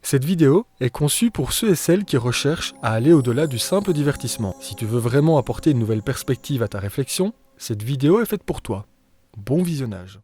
Cette vidéo est conçue pour ceux et celles qui recherchent à aller au-delà du simple divertissement. Si tu veux vraiment apporter une nouvelle perspective à ta réflexion, cette vidéo est faite pour toi. Bon visionnage.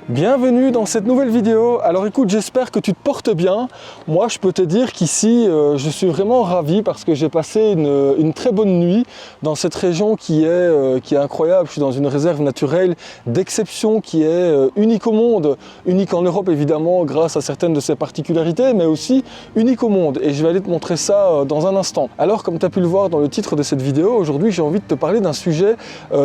Bienvenue dans cette nouvelle vidéo. Alors écoute, j'espère que tu te portes bien. Moi, je peux te dire qu'ici, je suis vraiment ravi parce que j'ai passé une très bonne nuit dans cette région qui est incroyable. Je suis dans une réserve naturelle d'exception qui est unique au monde, unique en Europe évidemment grâce à certaines de ses particularités, mais aussi unique au monde. Et je vais aller te montrer ça dans un instant. Alors, comme tu as pu le voir dans le titre de cette vidéo, aujourd'hui, j'ai envie de te parler d'un sujet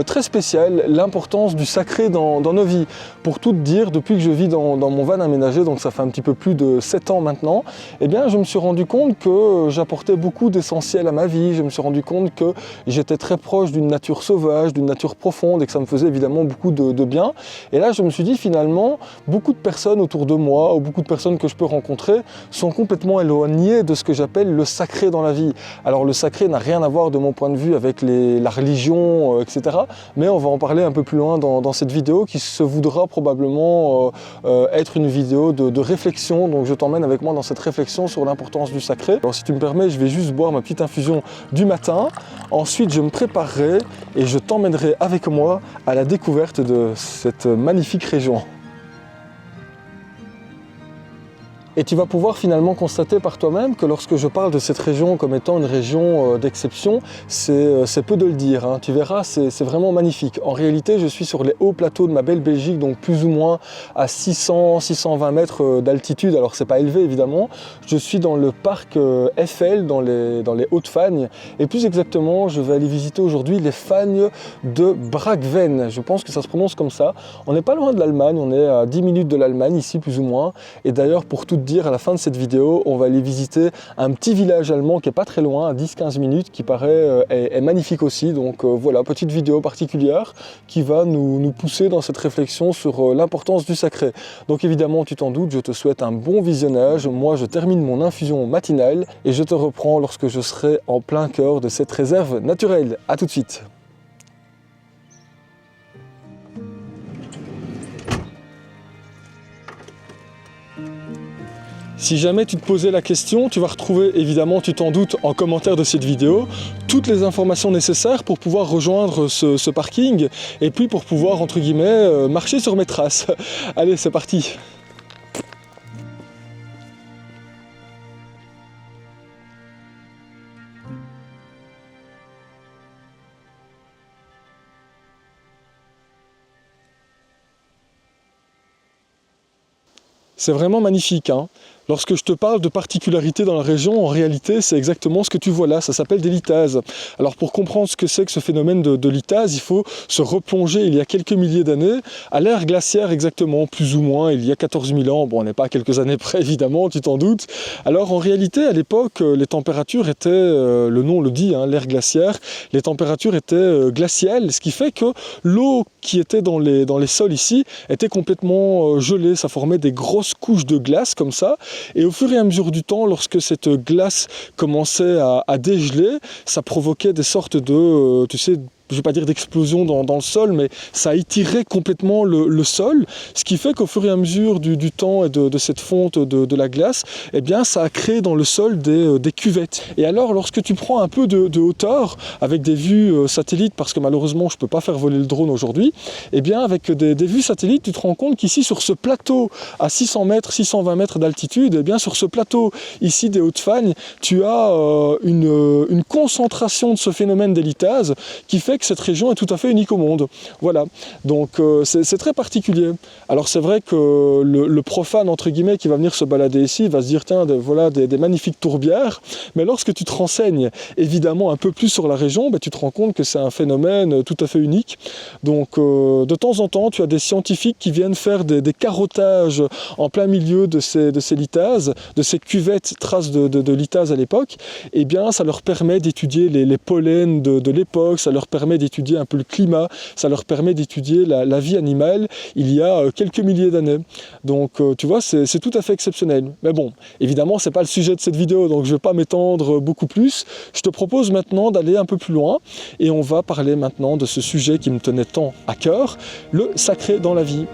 très spécial, l'importance du sacré dans nos vies. Pour tout te dire, depuis que je vis dans mon van aménagé, donc ça fait un petit peu plus de 7 ans maintenant, eh bien je me suis rendu compte que j'apportais beaucoup d'essentiel à ma vie. Je me suis rendu compte que j'étais très proche d'une nature sauvage, d'une nature profonde et que ça me faisait évidemment beaucoup de bien. Et là je me suis dit finalement, beaucoup de personnes autour de moi ou beaucoup de personnes que je peux rencontrer sont complètement éloignées de ce que j'appelle le sacré dans la vie. Alors le sacré n'a rien à voir de mon point de vue avec la religion, etc. Mais on va en parler un peu plus loin dans cette vidéo qui se voudra probablement être une vidéo de réflexion. Donc je t'emmène avec moi dans cette réflexion sur l'importance du sacré. Alors si tu me permets, je vais juste boire ma petite infusion du matin. Ensuite je me préparerai et je t'emmènerai avec moi à la découverte de cette magnifique région. Et tu vas pouvoir finalement constater par toi-même que lorsque je parle de cette région comme étant une région d'exception, c'est peu de le dire, hein. Tu verras, c'est vraiment magnifique. En réalité, je suis sur les hauts plateaux de ma belle Belgique, donc plus ou moins à 600-620 mètres d'altitude. Alors c'est pas élevé évidemment. Je suis dans le parc Eiffel, dans les Hautes-Fagnes. Et plus exactement, je vais aller visiter aujourd'hui les Fagnes de Braakven. Je pense que ça se prononce comme ça. On n'est pas loin de l'Allemagne, on est à 10 minutes de l'Allemagne ici plus ou moins. Et d'ailleurs, pour tout dire, à la fin de cette vidéo, on va aller visiter un petit village allemand qui est pas très loin, à 10-15 minutes, qui paraît est magnifique aussi. Donc voilà, petite vidéo particulière qui va nous pousser dans cette réflexion sur l'importance du sacré. Donc évidemment, tu t'en doutes, je te souhaite un bon visionnage. Moi, je termine mon infusion matinale et je te reprends lorsque je serai en plein cœur de cette réserve naturelle. À tout de suite. Si jamais tu te posais la question, tu vas retrouver évidemment, tu t'en doutes, en commentaire de cette vidéo, toutes les informations nécessaires pour pouvoir rejoindre ce parking et puis pour pouvoir, entre guillemets, marcher sur mes traces. Allez, c'est parti! C'est vraiment magnifique, hein. Lorsque je te parle de particularités dans la région, en réalité, c'est exactement ce que tu vois là, ça s'appelle des lithases. Alors pour comprendre ce que c'est que ce phénomène de litase, il faut se replonger il y a quelques milliers d'années, à l'ère glaciaire exactement, plus ou moins, il y a 14 000 ans. Bon, on n'est pas à quelques années près, évidemment, tu t'en doutes. Alors en réalité, à l'époque, les températures étaient, le nom le dit, hein, l'ère glaciaire, les températures étaient glaciales, ce qui fait que l'eau qui était dans les sols ici était complètement gelée, ça formait des grosses couches de glace comme ça. Et au fur et à mesure du temps, lorsque cette glace commençait à dégeler, ça provoquait des sortes de, tu sais, je ne vais pas dire d'explosion dans le sol, mais ça étirait complètement le sol, ce qui fait qu'au fur et à mesure du temps et de cette fonte de la glace, eh bien, ça a créé dans le sol des cuvettes. Et alors, lorsque tu prends un peu de hauteur, avec des vues satellites, parce que malheureusement, je ne peux pas faire voler le drone aujourd'hui, eh bien, avec des vues satellites, tu te rends compte qu'ici, sur ce plateau à 600 mètres, 620 mètres d'altitude, eh bien, sur ce plateau ici des Hautes-Fagnes, tu as une concentration de ce phénomène des lithases qui fait que cette région est tout à fait unique au monde. Voilà, donc c'est très particulier. Alors c'est vrai que le profane, entre guillemets, qui va venir se balader ici, va se dire, tiens, voilà des magnifiques tourbières, mais lorsque tu te renseignes évidemment un peu plus sur la région, ben, tu te rends compte que c'est un phénomène tout à fait unique. Donc de temps en temps, tu as des scientifiques qui viennent faire des carottages en plein milieu de ces lithases, de ces cuvettes traces de lithases à l'époque, et bien ça leur permet d'étudier les pollens de l'époque, ça leur permet d'étudier un peu le climat, ça leur permet d'étudier la vie animale il y a quelques milliers d'années. Donc tu vois, c'est tout à fait exceptionnel. Mais bon, évidemment, c'est pas le sujet de cette vidéo, donc je vais pas m'étendre beaucoup plus. Je te propose maintenant d'aller un peu plus loin et on va parler maintenant de ce sujet qui me tenait tant à cœur, le sacré dans la vie.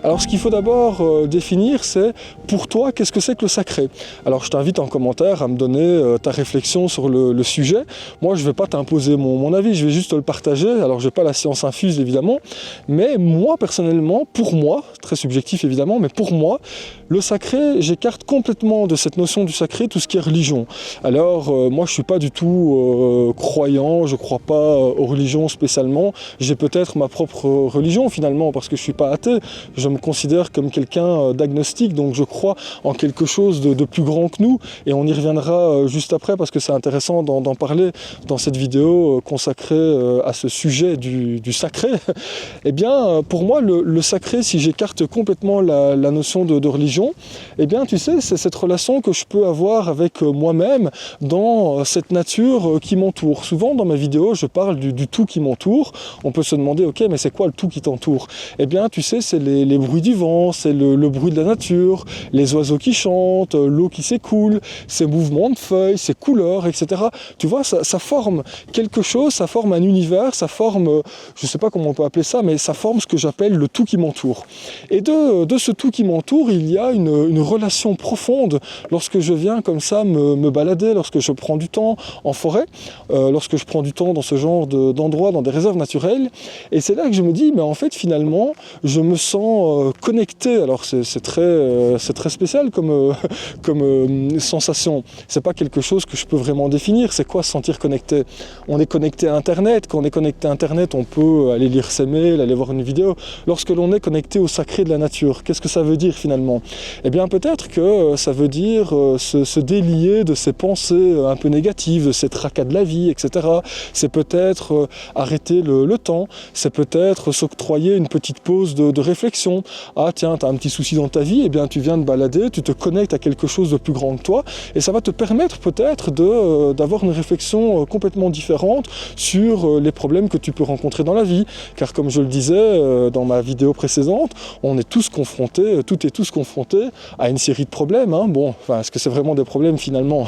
Alors ce qu'il faut d'abord définir, c'est pour toi, qu'est-ce que c'est que le sacré? Alors je t'invite en commentaire à me donner ta réflexion sur le sujet. Moi je ne vais pas t'imposer mon avis, je vais juste te le partager. Alors je n'ai pas la science infuse évidemment, mais moi personnellement, pour moi, très subjectif évidemment, mais pour moi, le sacré, j'écarte complètement de cette notion du sacré tout ce qui est religion. Alors moi je ne suis pas du tout croyant, je ne crois pas aux religions spécialement. J'ai peut-être ma propre religion finalement, parce que je ne suis pas athée. Je me considère comme quelqu'un d'agnostique, donc je crois en quelque chose de plus grand que nous, et on y reviendra juste après parce que c'est intéressant d'en parler dans cette vidéo consacrée à ce sujet du sacré. Eh bien, pour moi, le sacré, si j'écarte complètement la notion de religion, eh bien, tu sais, c'est cette relation que je peux avoir avec moi-même dans cette nature qui m'entoure. Souvent, dans ma vidéo, je parle du tout qui m'entoure. On peut se demander, ok, mais c'est quoi le tout qui t'entoure? Eh bien, tu sais, c'est les bruits du vent, c'est le bruit de la nature, les oiseaux qui chantent, l'eau qui s'écoule, ces mouvements de feuilles, ces couleurs, etc. Tu vois, ça forme quelque chose, ça forme un univers, ça forme, je ne sais pas comment on peut appeler ça, mais ça forme ce que j'appelle le tout qui m'entoure. Et de ce tout qui m'entoure, il y a une relation profonde lorsque je viens comme ça me balader, lorsque je prends du temps en forêt, lorsque je prends du temps dans ce genre d'endroits, dans des réserves naturelles. Et c'est là que je me dis, mais en fait, finalement, je me sens connecté. Alors c'est très spécial comme sensation. C'est pas quelque chose que je peux vraiment définir. C'est quoi se sentir connecté? On est connecté à Internet. Quand on est connecté à Internet, on peut aller lire ses mails, aller voir une vidéo. Lorsque l'on est connecté au sacré de la nature, qu'est-ce que ça veut dire finalement? Eh bien peut-être que ça veut dire se délier de ces pensées un peu négatives, de ces tracas de la vie, etc. C'est peut-être arrêter le temps. C'est peut-être s'octroyer une petite pause de réflexion. Ah tiens, tu as un petit souci dans ta vie, eh bien tu viens de balader, tu te connectes à quelque chose de plus grand que toi, et ça va te permettre peut-être d'avoir une réflexion complètement différente sur les problèmes que tu peux rencontrer dans la vie. Car comme je le disais dans ma vidéo précédente, on est tous confrontés, toutes et tous confrontés à une série de problèmes. Hein. Bon, enfin, est-ce que c'est vraiment des problèmes finalement?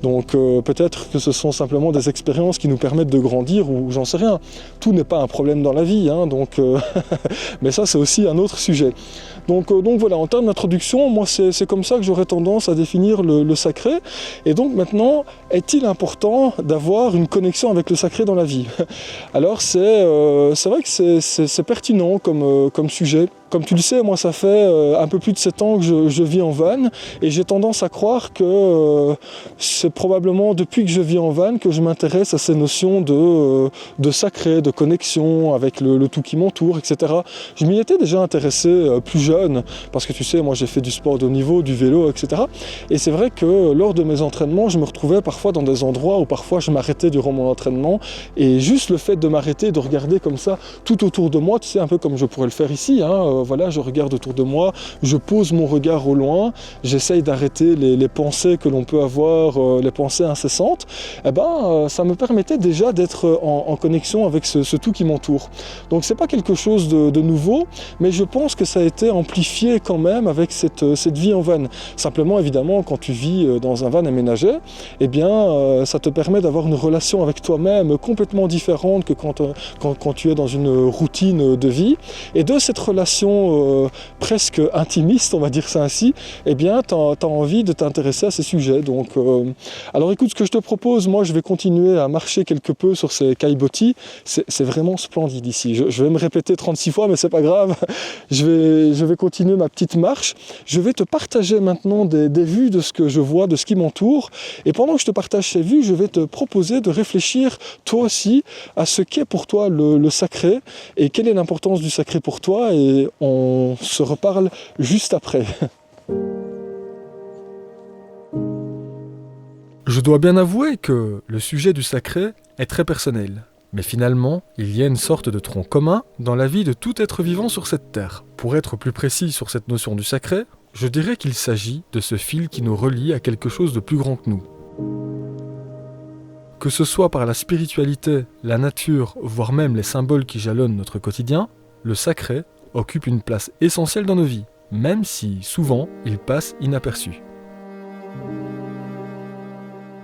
Donc peut-être que ce sont simplement des expériences qui nous permettent de grandir, ou j'en sais rien. Tout n'est pas un problème dans la vie, hein, donc mais ça c'est aussi un autre sujet. Donc voilà, en termes d'introduction, moi c'est comme ça que j'aurais tendance à définir le sacré. Et donc maintenant, est-il important d'avoir une connexion avec le sacré dans la vie? Alors c'est vrai que c'est pertinent comme sujet. Comme tu le sais, moi ça fait un peu plus de 7 ans que je vis en van, et j'ai tendance à croire que c'est probablement depuis que je vis en van que je m'intéresse à ces notions de sacré, de connexion avec le tout qui m'entoure, etc. Je m'y étais déjà intéressé plus jeune, parce que tu sais, moi j'ai fait du sport de haut niveau, du vélo, etc. Et c'est vrai que lors de mes entraînements, je me retrouvais parfois dans des endroits où parfois je m'arrêtais durant mon entraînement, et juste le fait de m'arrêter, de regarder comme ça tout autour de moi, tu sais, un peu comme je pourrais le faire ici, hein, voilà, je regarde autour de moi, je pose mon regard au loin, j'essaye d'arrêter les pensées que l'on peut avoir, les pensées incessantes, eh ben, ça me permettait déjà d'être en connexion avec ce tout qui m'entoure. Donc c'est pas quelque chose de nouveau, mais je pense que ça a été amplifié quand même avec cette vie en van. Simplement, évidemment, quand tu vis dans un van aménagé, eh bien, ça te permet d'avoir une relation avec toi-même complètement différente que quand tu es dans une routine de vie. Et de cette relation presque intimiste, on va dire ça ainsi, eh bien, tu as envie de t'intéresser à ces sujets. Donc, alors écoute, ce que je te propose, moi, je vais continuer à marcher quelque peu sur ces caillebotis. C'est vraiment splendide ici. Je vais me répéter 36 fois, mais c'est pas grave. Je vais continuer ma petite marche. Je vais te partager maintenant des vues de ce que je vois, de ce qui m'entoure. Et pendant que je te partage ces vues, je vais te proposer de réfléchir toi aussi à ce qu'est pour toi le sacré et quelle est l'importance du sacré pour toi. Et on se reparle juste après. Je dois bien avouer que le sujet du sacré est très personnel. Mais finalement, il y a une sorte de tronc commun dans la vie de tout être vivant sur cette terre. Pour être plus précis sur cette notion du sacré, je dirais qu'il s'agit de ce fil qui nous relie à quelque chose de plus grand que nous. Que ce soit par la spiritualité, la nature, voire même les symboles qui jalonnent notre quotidien, le sacré occupe une place essentielle dans nos vies, même si, souvent, il passe inaperçu.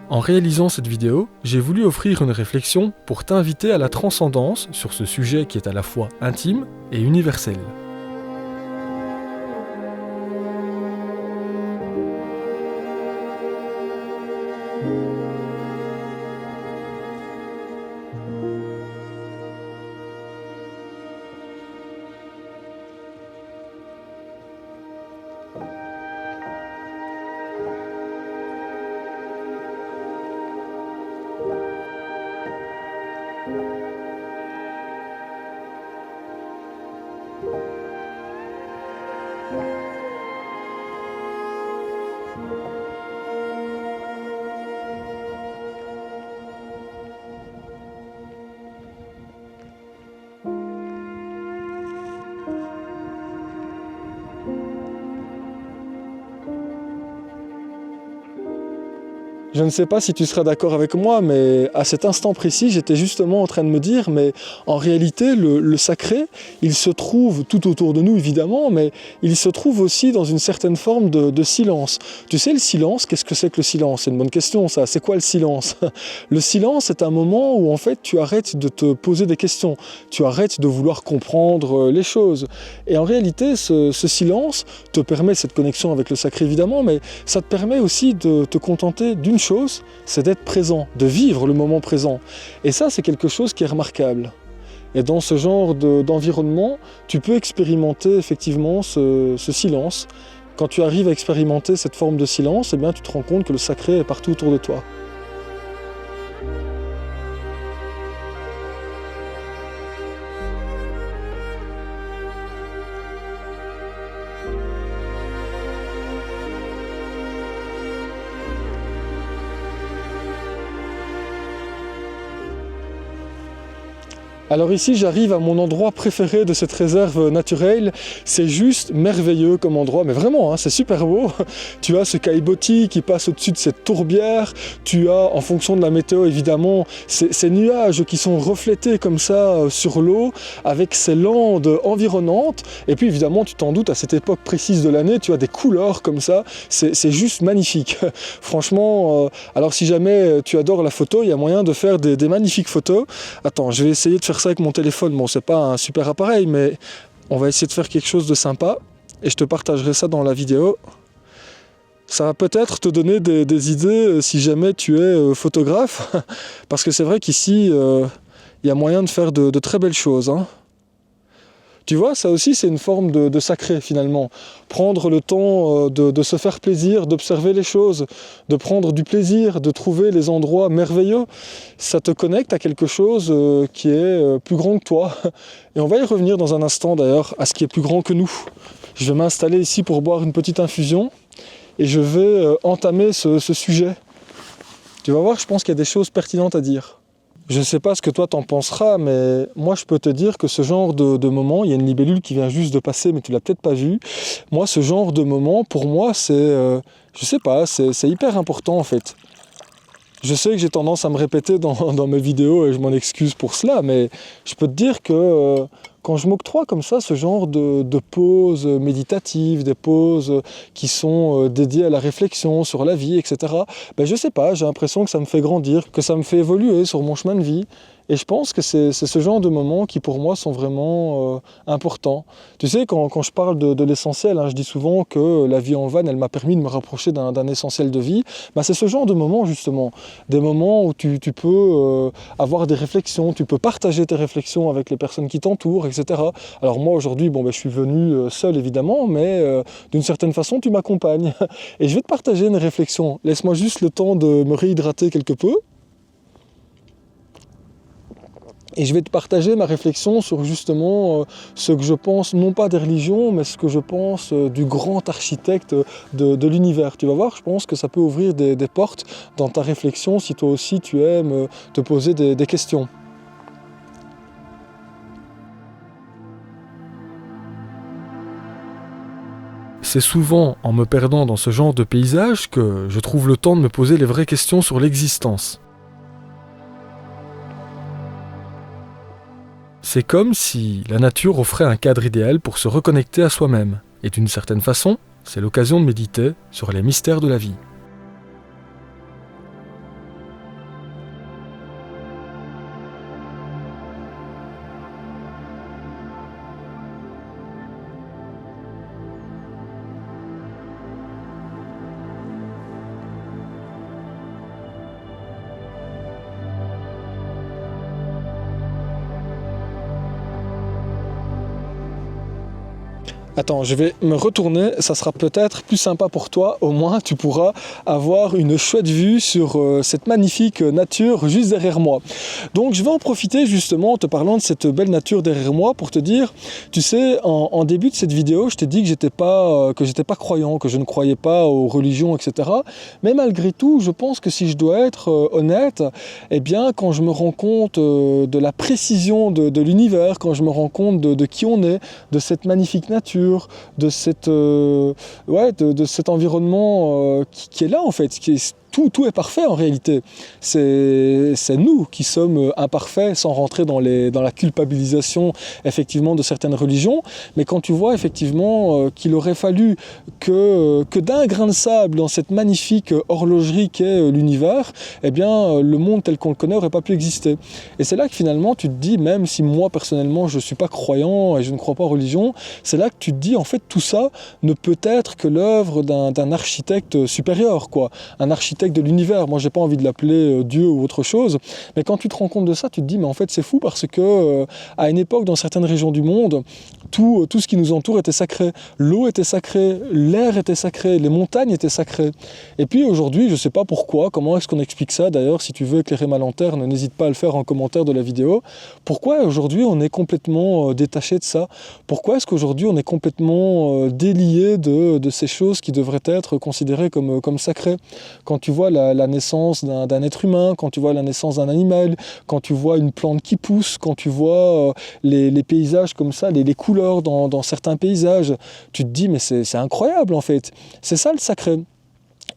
En réalisant cette vidéo, j'ai voulu offrir une réflexion pour t'inviter à la transcendance sur ce sujet qui est à la fois intime et universel. Je ne sais pas si tu seras d'accord avec moi, mais à cet instant précis, j'étais justement en train de me dire, mais en réalité, le sacré, il se trouve tout autour de nous, évidemment, mais il se trouve aussi dans une certaine forme de silence. Tu sais, le silence, qu'est-ce que c'est que le silence? C'est une bonne question, ça. C'est quoi le silence? Le silence est un moment où, en fait, tu arrêtes de te poser des questions. Tu arrêtes de vouloir comprendre les choses. Et en réalité, ce silence te permet cette connexion avec le sacré, évidemment, mais ça te permet aussi de te contenter d'une chose, c'est d'être présent, de vivre le moment présent. Et ça, c'est quelque chose qui est remarquable. Et dans ce genre d'environnement, tu peux expérimenter effectivement ce silence. Quand tu arrives à expérimenter cette forme de silence, eh bien, tu te rends compte que le sacré est partout autour de toi. Alors ici, j'arrive à mon endroit préféré de cette réserve naturelle. C'est juste merveilleux comme endroit, mais vraiment, hein, c'est super beau. Tu as ce caillebotis qui passe au-dessus de cette tourbière. Tu as, en fonction de la météo évidemment, ces nuages qui sont reflétés comme ça sur l'eau, avec ces landes environnantes. Et puis évidemment, tu t'en doutes, à cette époque précise de l'année, tu as des couleurs comme ça. C'est juste magnifique. Franchement, alors si jamais tu adores la photo, il y a moyen de faire des magnifiques photos. Attends, je vais essayer de faire ça avec mon téléphone. Bon, c'est pas un super appareil, mais on va essayer de faire quelque chose de sympa et je te partagerai ça dans la vidéo. Ça va peut-être te donner des idées si jamais tu es photographe, parce que c'est vrai qu'ici, il y a moyen de faire de très belles choses, hein. Tu vois, ça aussi c'est une forme de sacré finalement. Prendre le temps de se faire plaisir, d'observer les choses, de prendre du plaisir, de trouver les endroits merveilleux, ça te connecte à quelque chose qui est plus grand que toi. Et on va y revenir dans un instant d'ailleurs à ce qui est plus grand que nous. Je vais m'installer ici pour boire une petite infusion et je vais entamer ce sujet. Tu vas voir, je pense qu'il y a des choses pertinentes à dire. Je ne sais pas ce que toi t'en penseras, mais moi je peux te dire que ce genre de moment, il y a une libellule qui vient juste de passer, mais tu l'as peut-être pas vu. Moi, ce genre de moment, pour moi, c'est, je sais pas, c'est hyper important en fait. Je sais que j'ai tendance à me répéter dans mes vidéos et je m'en excuse pour cela, mais je peux te dire que quand je m'octroie comme ça ce genre de pauses méditatives, des pauses qui sont dédiées à la réflexion sur la vie, etc., ben je sais pas, j'ai l'impression que ça me fait grandir, que ça me fait évoluer sur mon chemin de vie. Et je pense que c'est ce genre de moments qui pour moi sont vraiment importants. Tu sais, quand je parle de l'essentiel, hein, je dis souvent que la vie en van, elle m'a permis de me rapprocher d'un essentiel de vie. Ben, c'est ce genre de moments justement, des moments où tu peux avoir des réflexions, tu peux partager tes réflexions avec les personnes qui t'entourent, etc. Alors moi aujourd'hui, bon, ben, je suis venu seul évidemment, mais d'une certaine façon tu m'accompagnes. Et je vais te partager une réflexion. Laisse-moi juste le temps de me réhydrater quelque peu. Et je vais te partager ma réflexion sur justement ce que je pense, non pas des religions, mais ce que je pense du grand architecte de l'univers. Tu vas voir, je pense que ça peut ouvrir des portes dans ta réflexion si toi aussi tu aimes te poser des questions. C'est souvent en me perdant dans ce genre de paysage que je trouve le temps de me poser les vraies questions sur l'existence. C'est comme si la nature offrait un cadre idéal pour se reconnecter à soi-même. Et d'une certaine façon, c'est l'occasion de méditer sur les mystères de la vie. Attends, je vais me retourner, ça sera peut-être plus sympa pour toi, au moins tu pourras avoir une chouette vue sur cette magnifique nature juste derrière moi. Donc je vais en profiter justement en te parlant de cette belle nature derrière moi pour te dire, tu sais, en début de cette vidéo, je t'ai dit que j'étais pas croyant, que je ne croyais pas aux religions, etc. Mais malgré tout, je pense que si je dois être honnête, eh bien quand je me rends compte de la précision de l'univers, quand je me rends compte de qui on est, de cette magnifique nature, de cet environnement qui est là en fait, tout est parfait en réalité. C'est nous qui sommes imparfaits sans rentrer dans la culpabilisation effectivement de certaines religions. Mais quand tu vois effectivement qu'il aurait fallu que d'un grain de sable dans cette magnifique horlogerie qu'est l'univers, eh bien le monde tel qu'on le connaît n'aurait pas pu exister. Et c'est là que finalement tu te dis, même si moi personnellement je ne suis pas croyant et je ne crois pas en religion, c'est là que tu te dis en fait tout ça ne peut être que l'œuvre d'un architecte supérieur, quoi. Un architecte de l'univers. Moi, j'ai pas envie de l'appeler Dieu ou autre chose, mais quand tu te rends compte de ça, tu te dis, mais en fait, c'est fou parce que à une époque, dans certaines régions du monde, tout ce qui nous entoure était sacré. L'eau était sacrée, l'air était sacré, les montagnes étaient sacrées. Et puis aujourd'hui, je sais pas pourquoi, comment est-ce qu'on explique ça d'ailleurs, si tu veux éclairer ma lanterne, n'hésite pas à le faire en commentaire de la vidéo. Pourquoi aujourd'hui on est complètement détaché de ça? Pourquoi est-ce qu'aujourd'hui on est complètement délié de ces choses qui devraient être considérées comme sacrées? Quand tu vois la naissance d'un être humain, quand tu vois la naissance d'un animal, quand tu vois une plante qui pousse, quand tu vois les paysages comme ça, les couleurs dans certains paysages, tu te dis mais c'est incroyable en fait, c'est ça le sacré.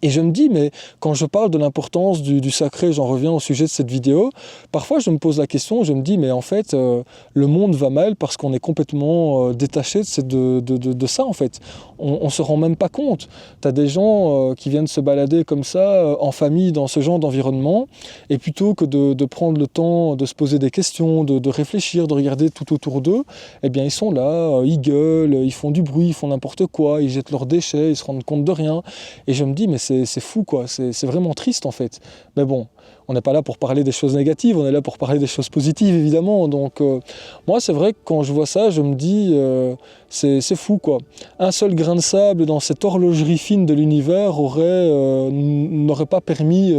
Et je me dis, mais quand je parle de l'importance du sacré, j'en reviens au sujet de cette vidéo, parfois je me pose la question, je me dis, mais en fait, le monde va mal parce qu'on est complètement détaché de ça, en fait. On ne se rend même pas compte. Tu as des gens qui viennent se balader comme ça, en famille, dans ce genre d'environnement, et plutôt que de prendre le temps de se poser des questions, de réfléchir, de regarder tout autour d'eux, eh bien, ils sont là, ils gueulent, ils font du bruit, ils font n'importe quoi, ils jettent leurs déchets, ils se rendent compte de rien. Et je me dis, mais c'est fou quoi, c'est vraiment triste en fait. Mais bon, on n'est pas là pour parler des choses négatives, on est là pour parler des choses positives évidemment. Donc moi c'est vrai que quand je vois ça, je me dis c'est fou quoi. Un seul grain de sable dans cette horlogerie fine de l'univers n'aurait pas permis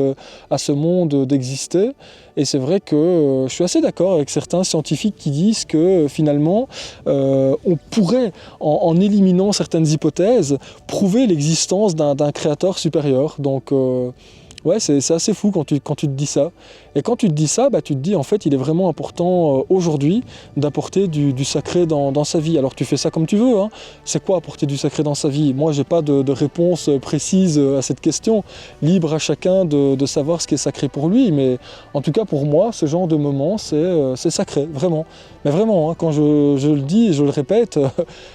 à ce monde d'exister. Et c'est vrai que je suis assez d'accord avec certains scientifiques qui disent que finalement on pourrait, en éliminant certaines hypothèses, prouver l'existence d'un créateur supérieur. Donc ouais, c'est assez fou quand tu te dis ça. Et quand tu te dis ça, bah, tu te dis en fait il est vraiment important aujourd'hui d'apporter du sacré dans sa vie. Alors tu fais ça comme tu veux, hein. C'est quoi apporter du sacré dans sa vie? Moi j'ai pas de réponse précise à cette question. Libre à chacun de savoir ce qui est sacré pour lui, mais en tout cas pour moi ce genre de moment c'est sacré, vraiment. Mais vraiment, hein, quand je le dis et je le répète,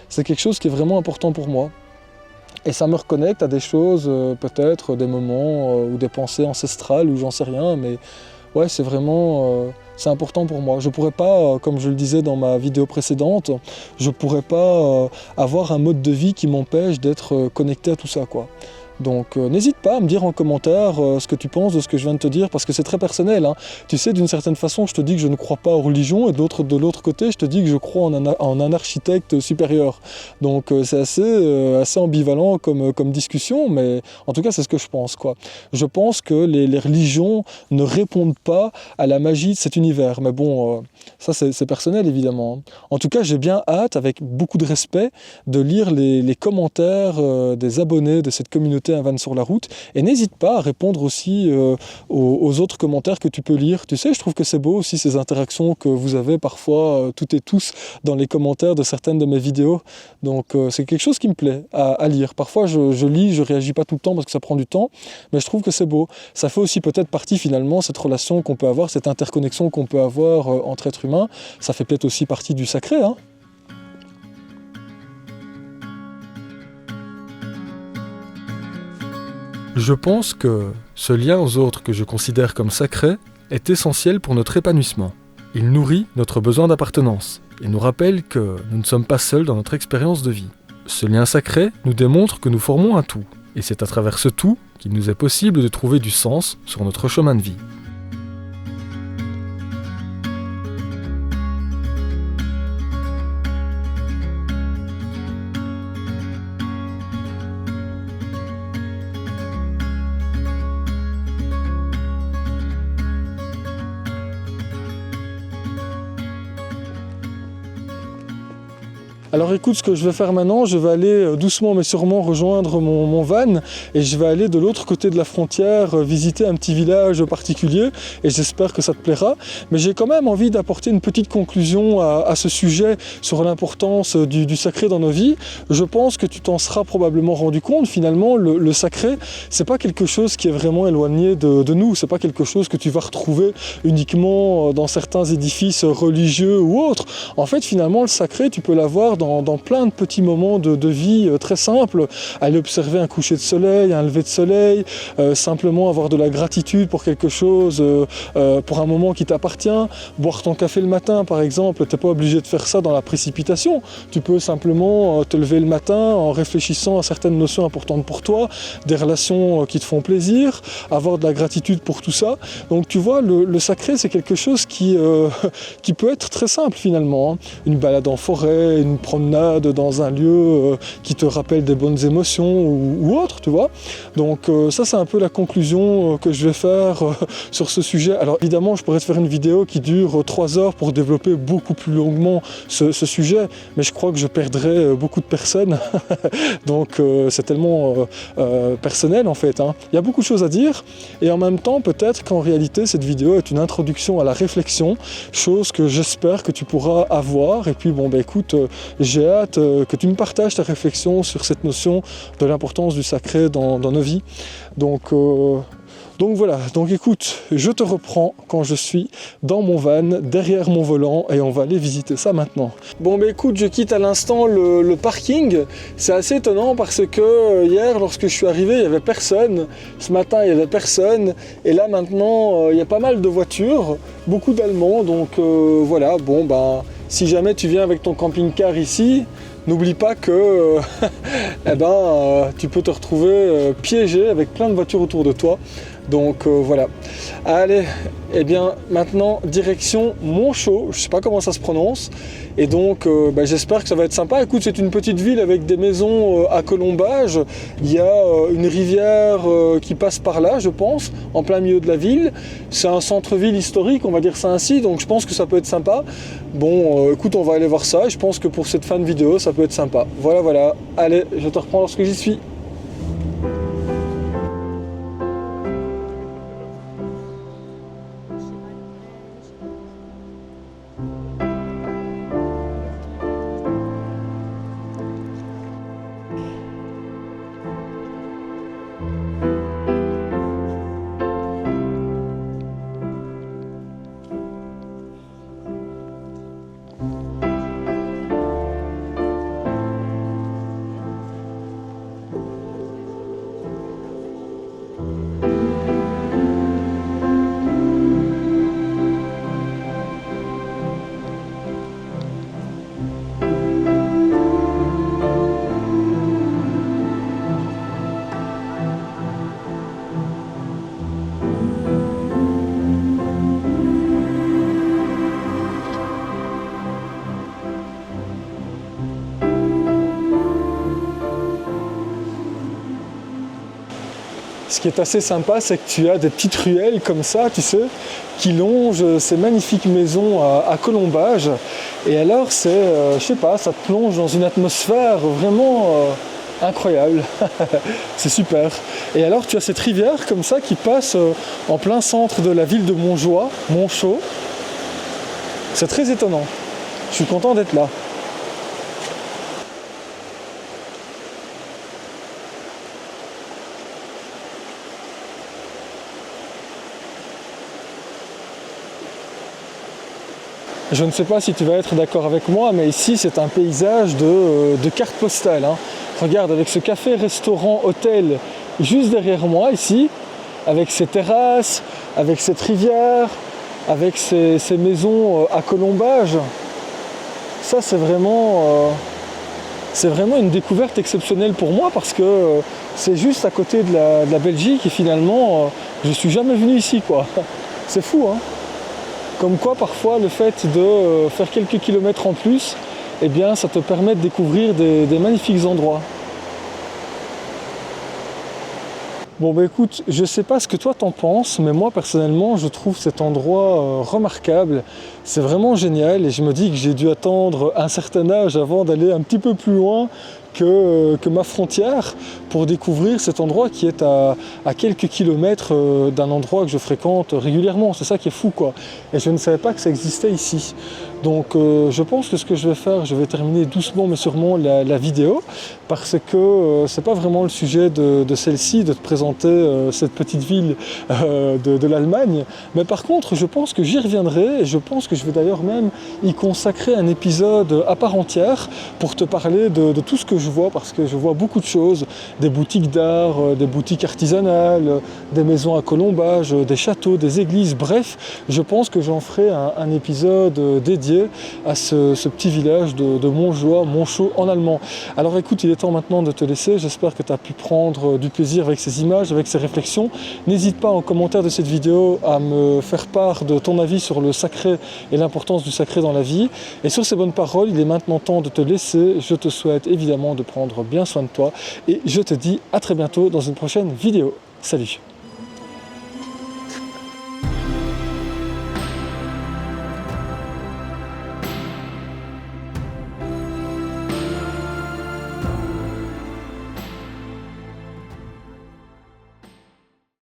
c'est quelque chose qui est vraiment important pour moi. Et ça me reconnecte à des choses, peut-être des moments ou des pensées ancestrales ou j'en sais rien, mais ouais, c'est vraiment c'est important pour moi. Je pourrais pas, comme je le disais dans ma vidéo précédente, je pourrais pas avoir un mode de vie qui m'empêche d'être connecté à tout ça, quoi. Donc n'hésite pas à me dire en commentaire ce que tu penses de ce que je viens de te dire, parce que c'est très personnel, hein. Tu sais, d'une certaine façon, je te dis que je ne crois pas aux religions, et de l'autre côté, je te dis que je crois en un architecte supérieur. Donc c'est assez ambivalent comme discussion, mais en tout cas, c'est ce que je pense, quoi. Je pense que les religions ne répondent pas à la magie de cet univers. Mais bon, ça c'est personnel, évidemment. En tout cas, j'ai bien hâte, avec beaucoup de respect, de lire les commentaires des abonnés de cette communauté Un Van sur la route, et n'hésite pas à répondre aussi aux autres commentaires que tu peux lire. Tu sais, je trouve que c'est beau aussi ces interactions que vous avez parfois toutes et tous dans les commentaires de certaines de mes vidéos. Donc c'est quelque chose qui me plaît à lire. Parfois je lis, je réagis pas tout le temps parce que ça prend du temps, mais je trouve que c'est beau. Ça fait aussi peut-être partie finalement, cette relation qu'on peut avoir, cette interconnexion qu'on peut avoir entre êtres humains, ça fait peut-être aussi partie du sacré, hein. Je pense que ce lien aux autres que je considère comme sacré est essentiel pour notre épanouissement. Il nourrit notre besoin d'appartenance et nous rappelle que nous ne sommes pas seuls dans notre expérience de vie. Ce lien sacré nous démontre que nous formons un tout, et c'est à travers ce tout qu'il nous est possible de trouver du sens sur notre chemin de vie. Alors écoute, ce que je vais faire maintenant, je vais aller doucement mais sûrement rejoindre mon van, et je vais aller de l'autre côté de la frontière visiter un petit village particulier, et j'espère que ça te plaira. Mais j'ai quand même envie d'apporter une petite conclusion à ce sujet sur l'importance du sacré dans nos vies. Je pense que tu t'en seras probablement rendu compte, finalement, le sacré, c'est pas quelque chose qui est vraiment éloigné de nous, c'est pas quelque chose que tu vas retrouver uniquement dans certains édifices religieux ou autres. En fait, finalement, le sacré, tu peux l'avoir dans plein de petits moments de vie très simples, aller observer un coucher de soleil, un lever de soleil, simplement avoir de la gratitude pour quelque chose, pour un moment qui t'appartient, boire ton café le matin par exemple, t'es pas obligé de faire ça dans la précipitation, tu peux simplement te lever le matin en réfléchissant à certaines notions importantes pour toi, des relations qui te font plaisir, avoir de la gratitude pour tout ça. Donc tu vois, le sacré c'est quelque chose qui peut être très simple finalement, hein. Une balade en forêt, une promenade dans un lieu qui te rappelle des bonnes émotions ou autre, tu vois. Donc ça c'est un peu la conclusion que je vais faire sur ce sujet. Alors évidemment je pourrais te faire une vidéo qui dure 3 heures pour développer beaucoup plus longuement ce sujet, mais je crois que je perdrais beaucoup de personnes. Donc c'est tellement personnel en fait, hein. Il y a beaucoup de choses à dire, et en même temps peut-être qu'en réalité cette vidéo est une introduction à la réflexion, chose que j'espère que tu pourras avoir. Et puis bon bah écoute, j'ai hâte que tu me partages ta réflexion sur cette notion de l'importance du sacré dans nos vies. Donc voilà, donc écoute, je te reprends quand je suis dans mon van, derrière mon volant, et on va aller visiter ça maintenant. Bon bah écoute, je quitte à l'instant le parking. C'est assez étonnant parce que hier, lorsque je suis arrivé, il n'y avait personne. Ce matin, il n'y avait personne. Et là maintenant, il y a pas mal de voitures, beaucoup d'Allemands. Donc voilà, bon bah, si jamais tu viens avec ton camping-car ici, n'oublie pas que tu peux te retrouver piégé avec plein de voitures autour de toi. Donc voilà. Allez, et bien maintenant direction Montchaux, je sais pas comment ça se prononce, et donc j'espère que ça va être sympa. Écoute, c'est une petite ville avec des maisons à colombage, il y a une rivière qui passe par là, je pense, en plein milieu de la ville. C'est un centre-ville historique, on va dire ça ainsi, donc je pense que ça peut être sympa. Bon, écoute, on va aller voir ça, et je pense que pour cette fin de vidéo, ça peut être sympa. Voilà, allez, je te reprends lorsque j'y suis. qui est assez sympa, c'est que tu as des petites ruelles comme ça, tu sais, qui longent ces magnifiques maisons à colombage. Et alors, je sais pas, ça te plonge dans une atmosphère vraiment incroyable. C'est super. Et alors, tu as cette rivière comme ça qui passe en plein centre de la ville de Montchaux. C'est très étonnant. Je suis content d'être là. Je ne sais pas si tu vas être d'accord avec moi, mais ici c'est un paysage de carte postale. Hein. Regarde, avec ce café, restaurant, hôtel juste derrière moi ici, avec ses terrasses, avec cette rivière, avec ces maisons à colombage, ça c'est vraiment une découverte exceptionnelle pour moi parce que c'est juste à côté de la Belgique et finalement je suis jamais venu ici quoi. C'est fou hein. Comme quoi parfois le fait de faire quelques kilomètres en plus, eh bien ça te permet de découvrir des magnifiques endroits. Bon bah écoute, je sais pas ce que toi t'en penses, mais moi personnellement je trouve cet endroit remarquable. C'est vraiment génial et je me dis que j'ai dû attendre un certain âge avant d'aller un petit peu plus loin que ma frontière pour découvrir cet endroit qui est à quelques kilomètres d'un endroit que je fréquente régulièrement. C'est ça qui est fou quoi. Et je ne savais pas que ça existait ici. Donc je pense que ce que je vais faire, je vais terminer doucement mais sûrement la vidéo parce que c'est pas vraiment le sujet de celle-ci, de te présenter cette petite ville de l'Allemagne. Mais par contre, je pense que j'y reviendrai et je pense que je vais d'ailleurs même y consacrer un épisode à part entière pour te parler de tout ce que je vois parce que je vois beaucoup de choses, des boutiques d'art, des boutiques artisanales, des maisons à colombage, des châteaux, des églises, bref, je pense que j'en ferai un épisode dédié à ce petit village de Montchaux en allemand. Alors écoute, il est temps maintenant de te laisser, j'espère que tu as pu prendre du plaisir avec ces images, avec ces réflexions. N'hésite pas en commentaire de cette vidéo à me faire part de ton avis sur le sacré et l'importance du sacré dans la vie. Et sur ces bonnes paroles, il est maintenant temps de te laisser. Je te souhaite évidemment de prendre bien soin de toi et je te dis à très bientôt dans une prochaine vidéo. Salut!